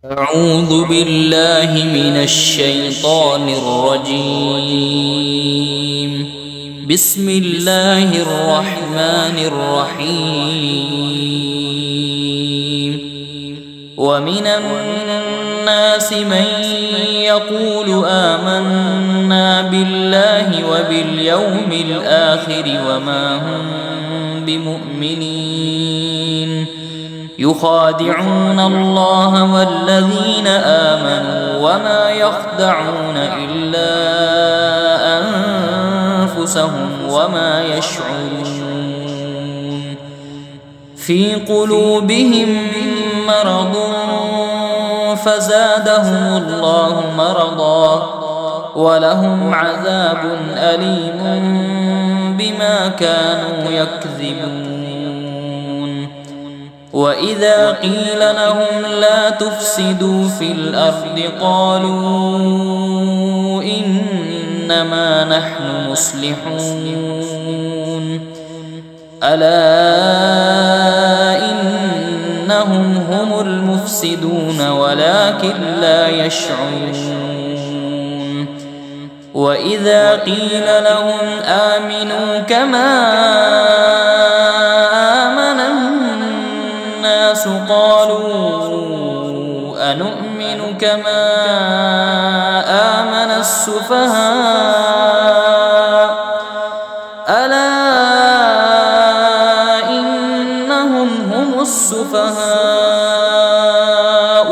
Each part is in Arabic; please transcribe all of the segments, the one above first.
أعوذ بالله من الشيطان الرجيم. بسم الله الرحمن الرحيم. ومن الناس من يقول آمنا بالله وباليوم الآخر وما هم بمؤمنين يخادعون الله والذين آمنوا وما يخدعون إلا أنفسهم وما يشعرون. في قلوبهم مرض فزادهم الله مرضا ولهم عذاب أليم بما كانوا يكذبون. وإذا قيل لهم لا تفسدوا في الأرض قالوا إنما نحن مصلحون ألا إنهم هم المفسدون ولكن لا يشعرون. وإذا قيل لهم آمنوا كما قالوا أنؤمن كما آمن السفهاء ألا إنهم هم السفهاء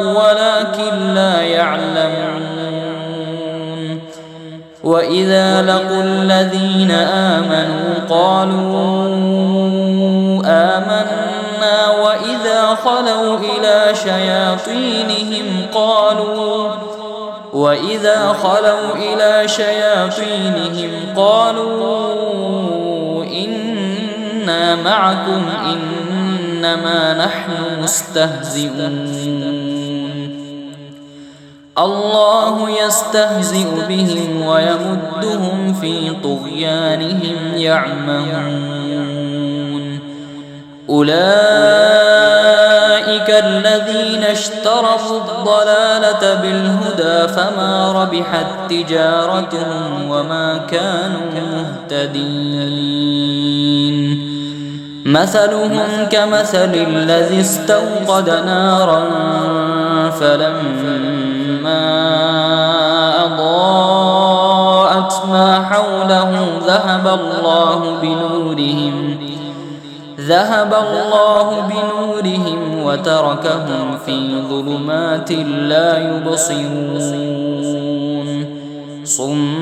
ولكن لا يعلمون. وإذا لقوا الذين آمنوا قالوا آمنا وإذا خلوا إلى شياطينهم قالوا إنا معكم إنما نحن مستهزئون. الله يستهزئ بهم ويمدهم في طغيانهم يعمهون. أولئك الذين اشتروا الضلالة بالهدى فما ربحت تجارتهم وما كانوا مهتدين. مثلهم كمثل الذي استوقد نارا فلما أضاءت ما حوله ذهب الله بنورهم وتركهم في ظلمات لا يبصرون. صم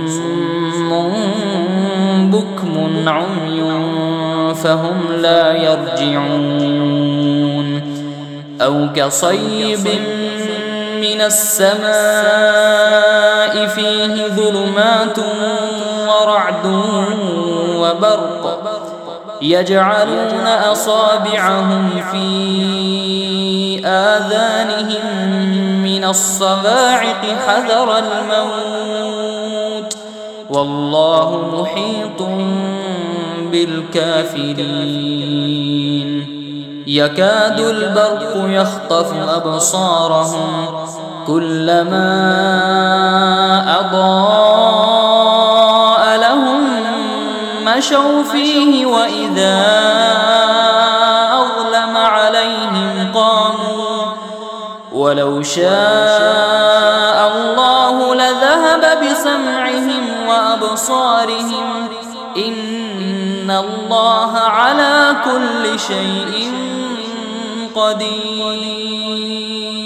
بكم عمي فهم لا يرجعون. أو كصيب من السماء فيه ظلمات ورعد وبرق يجعلون أصابعهم في آذانهم من الصواعق حذر الموت والله محيط بالكافرين. يكاد البرق يخطف أبصارهم كلما أضاء لهم مشوا فيه وإذا أظلم عليهم قاموا ولو شاء الله لذهب بسمعهم وأبصارهم إن الله على كل شيء قدير.